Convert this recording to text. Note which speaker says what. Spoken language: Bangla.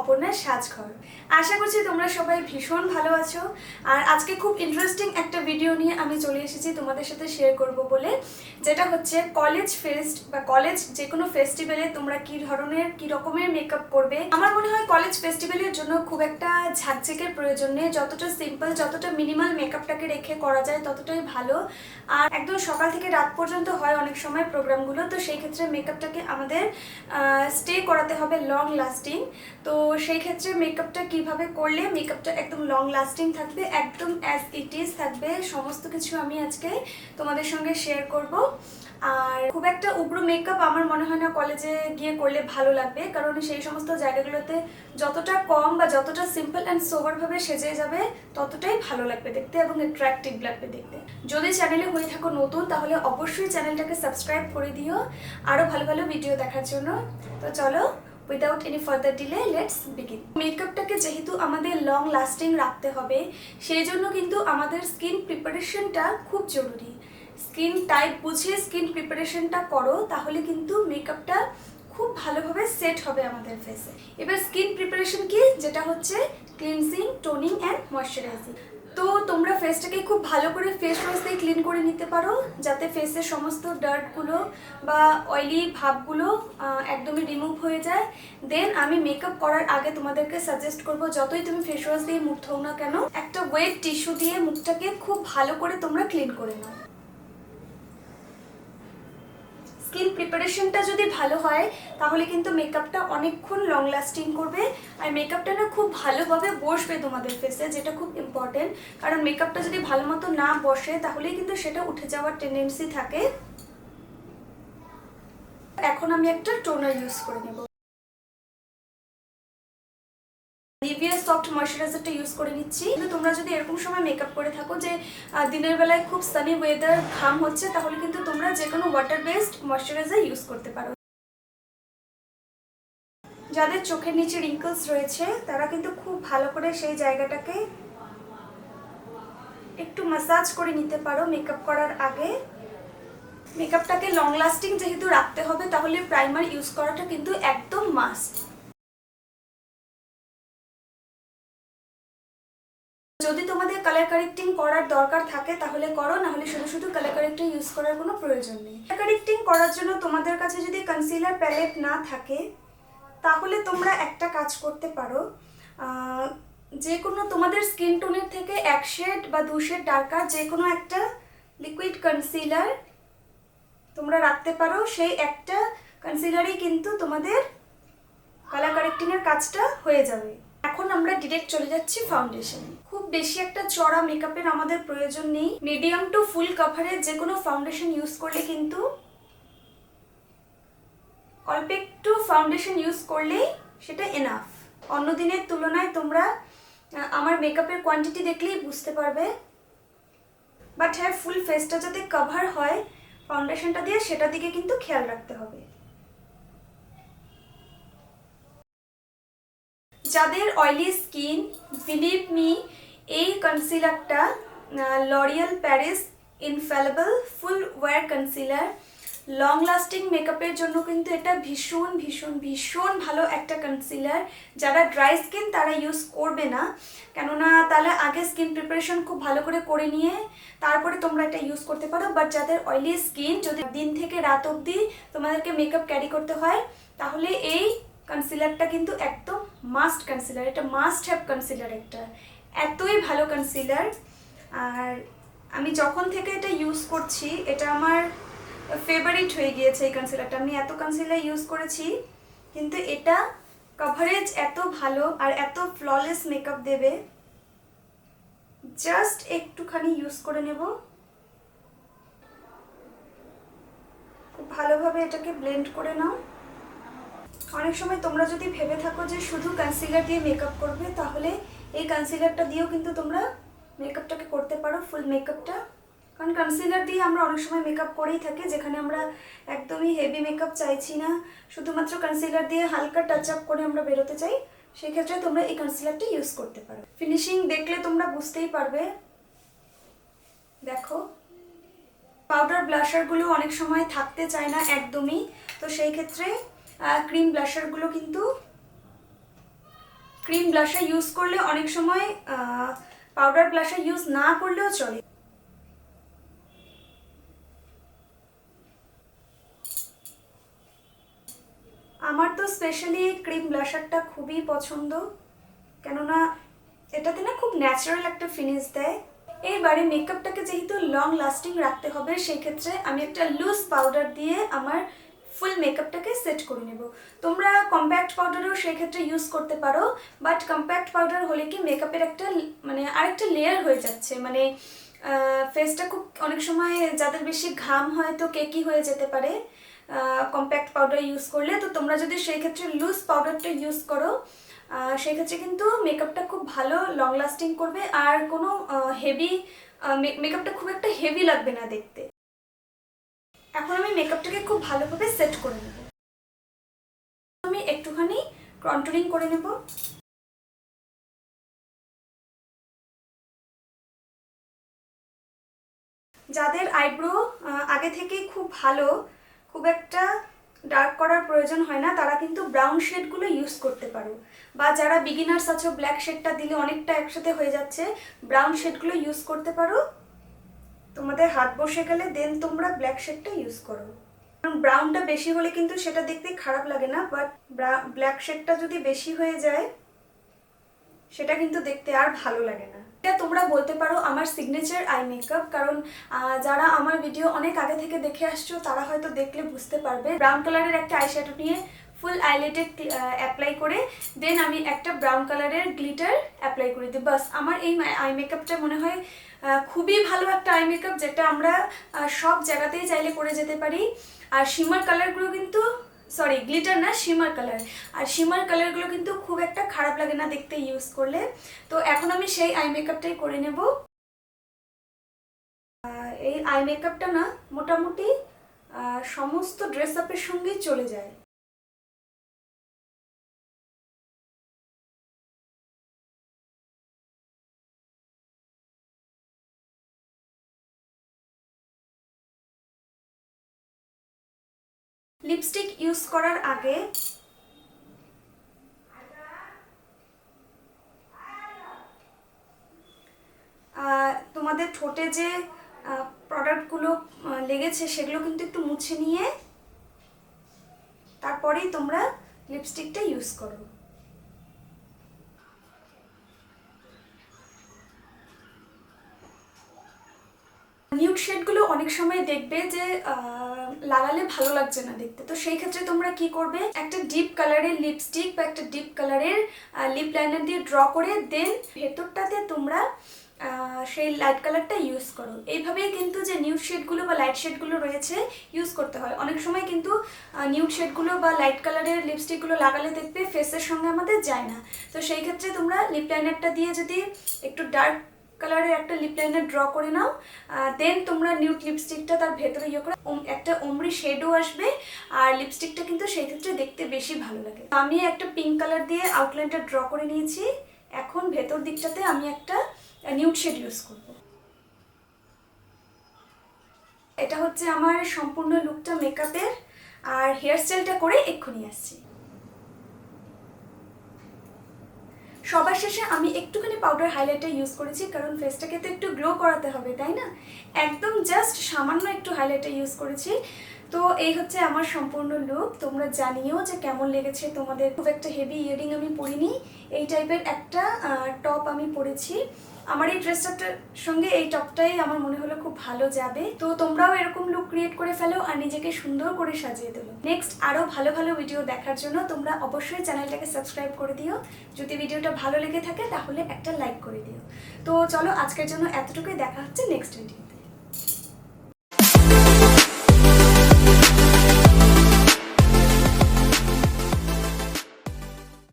Speaker 1: অপর্ণার সাজঘর। আশা করছি তোমরা সবাই ভীষণ ভালো আছো। আর আজকে খুব ইন্টারেস্টিং একটা ভিডিও নিয়ে আমি চলে এসেছি তোমাদের সাথে শেয়ার করব বলে, যেটা হচ্ছে কলেজ ফেস্ট বা কলেজ যে কোনো ফেস্টিভ্যালে তোমরা কী রকমের মেকআপ করবে। আমার মনে হয় কলেজ ফেস্টিভ্যালের জন্য খুব একটা ঝাকঝেকের প্রয়োজন নেই, যতটা সিম্পল যতটা মিনিমাল মেকআপটাকে রেখে করা যায় ততটাই ভালো। আর একদম সকাল থেকে রাত পর্যন্ত হয় অনেক সময় প্রোগ্রামগুলো, তো সেই ক্ষেত্রে মেকআপটাকে আমাদের স্টে করাতে হবে লং লাস্টিং। তো সেই ক্ষেত্রে মেকআপটা কিভাবে করলে মেকআপটা একদম লং লাস্টিং থাকবে, একদম অ্যাজ ইট ইজ থাকবে, সমস্ত কিছু আমি আজকে তোমাদের সঙ্গে শেয়ার করব। আর খুব একটা উগ্র মেকআপ আমার মনে হয় না কলেজে গিয়ে করলে ভালো লাগবে, কারণ সেই সমস্ত জায়গাগুলোতে যতটা কম বা যতটা সিম্পল অ্যান্ড সোবারভাবে সেজে যাবে ততটাই ভালো লাগবে দেখতে এবং অ্যাট্রাকটিভ লাগবে দেখতে। যদি চ্যানেলে হয়ে থাকো নতুন তাহলে অবশ্যই চ্যানেলটাকে সাবস্ক্রাইব করে দিও আরও ভালো ভালো ভিডিও দেখার জন্য। তো চলো, without any further delay let's begin. মেকআপটাকে যেহেতু আমাদের লং লাস্টিং রাখতে হবে, সেই জন্য কিন্তু আমাদের স্কিন প্রিপারেশনটা খুব জরুরি। স্কিন টাইপ বুঝে স্কিন প্রিপারেশনটা করো, তাহলে কিন্তু মেকআপটা খুব ভালোভাবে সেট হবে আমাদের ফেসে। এবার স্কিন প্রিপারেশন কি, যেটা হচ্ছে ক্লিনজিং, টোনিং অ্যান্ড ময়শ্চারাইজিং। তো তোমরা ফেসটাকে খুব ভালো করে ফেস ওয়াশ দিয়ে ক্লিন করে নিতে পারো, যাতে ফেসের সমস্ত ডার্টগুলো বা অয়েলি ভাবগুলো একদমই রিমুভ হয়ে যায়। দেন আমি মেকআপ করার আগে তোমাদেরকে সাজেস্ট করব, যতই তুমি ফেস ওয়াশ দিয়ে মুখ ধোও না কেন, একটা ওয়েট টিস্যু দিয়ে মুখটাকে খুব ভালো করে তোমরা ক্লিন করে নাও। স্কিন প্রিপারেশনটা যদি ভালো হয় তাহলে কিন্তু মেকআপটা অনেকক্ষণ লং লাস্টিং করবে, আর মেকআপটা না খুব ভালোভাবে বসবে তোমাদের ফেসে, যেটা খুব ইম্পর্টেন্ট। কারণ মেকআপটা যদি ভালো মতো না বসে তাহলেই কিন্তু সেটা উঠে যাওয়ার টেন্ডেন্সি থাকে। এখন আমি একটা টোনার ইউজ করে নেব। নিভিয়া সফট ময়শ্চারাইজারটা ইউজ করে নিচ্ছি। কিন্তু তোমরা যদি এরকম সময় মেকআপ করে থাকো যে দিনের বেলায় খুব সানি ওয়েদার, ঘাম হচ্ছে, তাহলে কিন্তু তোমরা যে কোনো ওয়াটার বেসড ময়শ্চারাইজার ইউজ করতে পারো। যাদের চোখের নিচে রিঙ্কলস রয়েছে তারা কিন্তু খুব ভালো করে সেই জায়গাটাকে একটু ম্যাসাজ করে নিতে পারো মেকআপ করার আগে। মেকআপটাকে লং লাস্টিং যেহেতু রাখতে হবে, তাহলে প্রাইমার ইউজ করাটা কিন্তু একদম মাস্ট। যদি তোমাদের কালার কারেক্টিং করার দরকার থাকে তাহলে করো, না হলে শুধু শুধু কালার কারেক্টিং ইউজ করার কোনো প্রয়োজন নেই। কালার কারেক্টিং করার জন্য তোমাদের কাছে যদি কনসিলার প্যালেট না থাকে তাহলে তোমরা একটা কাজ করতে পারো, যে কোনো তোমাদের স্কিন টোনের থেকে 1 শেড বা 2 শেড ডার্কার যে কোনো একটা লিকুইড কনসিলার তোমরা রাখতে পারো। সেই একটা কনসিলারই কিন্তু তোমাদের কালার কারেক্টিংয়ের কাজটা হয়ে যাবে। এখন আমরা ডিরেক্ট চলে যাচ্ছি ফাউন্ডেশনে। খুব বেশি একটা চড়া মেকআপের আমাদের প্রয়োজন নেই, মিডিয়াম টু ফুল কাভারেজ যে কোনো ফাউন্ডেশন ইউজ করলে কিন্তু, অল্প একটু ফাউন্ডেশন ইউজ করলেই সেটা এনাফ। অন্য দিনের তুলনায় তোমরা আমার মেকআপের কোয়ান্টিটি দেখলেই বুঝতে পারবে। বাট হ্যাঁ, ফুল ফেসটা যাতে কভার হয় ফাউন্ডেশনটা দিয়ে, সেটা দিকে কিন্তু খেয়াল রাখতে হবে। যাদের অয়েলি স্কিন, বিলিভ মি, এই কনসিলারটা লরিয়াল প্যারিস ইনফ্যালেবল ফুল ওয়্যার কনসিলার, লং লাস্টিং মেকআপের জন্য কিন্তু এটা ভীষণ ভীষণ ভীষণ ভালো একটা কনসিলার। যারা ড্রাই স্কিন তারা ইউজ করবে না, কেননা তাহলে আগে স্কিন প্রিপারেশন খুব ভালো করে নিয়ে তারপরে তোমরা এটা ইউজ করতে পারো। বাট যাদের অয়েলি স্কিন, যদি দিন থেকে রাত অবধি তোমাদেরকে মেকআপ ক্যারি করতে হয়, তাহলে এই কনসিলারটা কিন্তু একদম মাস্ট কনসিলার। এটা মাস্ট হ্যাভ কনসিলার একটা, এতই ভালো কনসিলার। আর আমি যখন থেকে এটা ইউজ করছি এটা আমার ফেভারিট হয়ে গিয়েছে এই কনসিলারটা। আমি এত কনসিলার ইউজ করেছি কিন্তু এটা কভারেজ এত ভালো আর এত ফ্ললেস মেকআপ দেবে। জাস্ট একটুখানি ইউজ করে নেব, খুব ভালোভাবে এটাকে ব্লেন্ড করে নাও। অনেক সময় তোমরা যদি ভেবে থাকো যে শুধু কনসিলার দিয়ে মেকআপ করবে, তাহলে এই কনসিলারটা দিয়েও কিন্তু তোমরা মেকআপটাকে করতে পারো, ফুল মেকআপটা। কারণ কনসিলার দিয়ে আমরা অনেক সময় মেকআপ করেই থাকি, যেখানে আমরা একদমই হেভি মেকআপ চাইছি না, শুধুমাত্র কনসিলার দিয়ে হালকা টাচ আপ করে আমরা বেরোতে চাই, সেক্ষেত্রে তোমরা এই কনসিলারটা ইউজ করতে পারো। ফিনিশিং দেখলে তোমরা বুঝতেই পারবে। দেখো, পাউডার ব্লাশারগুলো অনেক সময় থাকতে চায় না একদমই, তো সেই ক্ষেত্রে ক্রিম ব্লাশারগুলো কিন্তু ক্রিম ব্লাশার ইউজ করলে অনেক সময় পাউডার ব্লাশার ইউজ না করলেও চলে। আমার তো স্পেশালি ক্রিম ব্লাশারটা খুবই পছন্দ, কেননা এটাতে না খুব ন্যাচারাল একটা ফিনিশ দেয়। এইবারে মেকআপটাকে যেহেতু লং লাস্টিং রাখতে হবে, সেই ক্ষেত্রে আমি একটা লুজ পাউডার দিয়ে আমার ফুল মেকআপটাকে সেট করে নেব। তোমরা কম্প্যাক্ট পাউডারও সেই ক্ষেত্রে ইউজ করতে পারো, বাট কম্প্যাক্ট পাউডার হলে কি মেকআপের একটা আরেকটা লেয়ার হয়ে যাচ্ছে, ফেসটা খুব অনেক সময় যাদের বেশি ঘাম হয় তো কেকি হয়ে যেতে পারে কম্প্যাক্ট পাউডার ইউজ করলে। তো তোমরা যদি সেই ক্ষেত্রে লুজ পাউডারটা ইউজ করো, সেই ক্ষেত্রে কিন্তু মেকআপটা খুব ভালো লং লাস্টিং করবে, আর কোনো মেকআপটা খুব একটা হেভি লাগবে না দেখতে। এখন আমি মেকআপটাকে খুব ভালোভাবে সেট করে নেব। আমি একটুখানি কন্টুরিং করে নেব। যাদের আইব্রো আগে থেকেই খুব ভালো, খুব একটা ডার্ক করার প্রয়োজন হয় না, তারা কিন্তু ব্রাউন শেডগুলো ইউজ করতে পারো। বা যারা বিগিনার্স আছো, ব্ল্যাক শেডটা দিলে অনেকটা একসাথে হয়ে যাচ্ছে, ব্রাউন শেডগুলো ইউজ করতে পারো। তোমাদের হাত বসে গেলে দেন তোমরা ব্ল্যাক শেডটা ইউজ করো। কারণ ব্রাউনটা বেশি হলে কিন্তু সেটা দেখতে খারাপ লাগে না, বাট ব্ল্যাক শেডটা যদি বেশি হয়ে যায় সেটা কিন্তু দেখতে আর ভালো লাগে না। এটা তোমরা বলতে পারো আমার সিগনেচার আই মেকআপ, কারণ যারা আমার ভিডিও অনেক আগে থেকে দেখে আসছো তারা হয়তো দেখলে বুঝতে পারবে। ব্রাউন কালারের একটা আইশ্যাডো নিয়ে ফুল আইলেটে অ্যাপ্লাই করে দেন আমি একটা ব্রাউন কালারের গ্লিটার অ্যাপ্লাই করে দিই। বাস আমার এই আই মেকআপটা মনে হয় খুবই ভালো একটা আই মেকআপ, যেটা আমরা সব জায়গাতেই চাইলে করে যেতে পারি। আর শিমার কালারগুলো কিন্তু গ্লিটার না, শিমার কালার। আর শিমার কালারগুলো কিন্তু খুব একটা খারাপ লাগে না দেখতে ইউজ করলে। তো এখন আমি সেই আই মেকআপটাই করে নেব। এই আই মেকআপটা না মোটামুটি সমস্ত ড্রেস আপের সঙ্গেই চলে যায়। লিপস্টিক ইউজ করার আগে তোমাদের ঠোঁটে যে প্রোডাক্টগুলো লেগেছে সেগুলো কিন্তু একটু মুছে নিয়ে তারপরেই তোমরা লিপস্টিকটা ইউজ করো। নিউড শেডগুলো অনেক সময় দেখবে যে লাগালে ভালো লাগছে না দেখতে, তো সেই ক্ষেত্রে তোমরা কি করবে, একটা ডিপ কালারের লিপস্টিক বা একটা ডিপ কালারের লিপ লাইনার দিয়ে ড্র করে দেন ভেতরটাতে তোমরা সেই লাইট কালারটা ইউজ করো। এইভাবেই কিন্তু যে নিউড শেডগুলো বা লাইট শেডগুলো রয়েছে ইউজ করতে হয়। অনেক সময় কিন্তু নিউড শেডগুলো বা লাইট কালারের লিপস্টিকগুলো লাগালে দেখবে ফেসের সঙ্গে আমাদের যায় না। তো সেই ক্ষেত্রে তোমরা লিপ লাইনারটা দিয়ে যদি একটু ডার্ক কালারের একটা লিপ লাইনার ড্র করে নাও, দেন তোমরা নিউড লিপস্টিকটা তার ভেতরে ইয়ে করে একটা ওমরি শেডও আসবে, আর লিপস্টিকটা কিন্তু সেই ক্ষেত্রে দেখতে বেশি ভালো লাগে। আমি একটা পিঙ্ক কালার দিয়ে আউটলাইনটা ড্র করে নিয়েছি। এখন ভেতর দিকটাতে আমি একটা নিউড শেড ইউজ করব। এটা হচ্ছে আমার সম্পূর্ণ লুকটা মেকআপের, আর হেয়ার স্টাইলটা করে এক্ষুনি আসছি। সবার শেষে আমি একটুখানি পাউডার হাইলাইটার ইউজ করেছি, কারণ ফেসটাকে তো একটু গ্লো করাতে হবে, তাই না? একদম জাস্ট সামান্য একটু হাইলাইটার ইউজ করেছি। তো এই হচ্ছে আমার সম্পূর্ণ লুক। তোমরা জানিও যে কেমন লেগেছে তোমাদের। খুব একটা হেভি ইয়ারিং আমি পরিনি, এই টাইপের একটা টপ আমি পরেছি। আমার এই ড্রেসটার সঙ্গে এই টপটাই আমার মনে হলো খুব ভালো যাবে। তো তোমরাও এরকম লুক ক্রিয়েট করে ফেলো আর নিজেকে সুন্দর করে সাজিয়ে তোলো। নেক্সট আরও ভালো ভালো ভিডিও দেখার জন্য তোমরা অবশ্যই চ্যানেলটাকে সাবস্ক্রাইব করে দিও। যদি ভিডিওটা ভালো লেগে থাকে তাহলে একটা লাইক করে দিও। তো চলো আজকের জন্য এতটুকুই, দেখা হচ্ছে নেক্সট ভিডিও।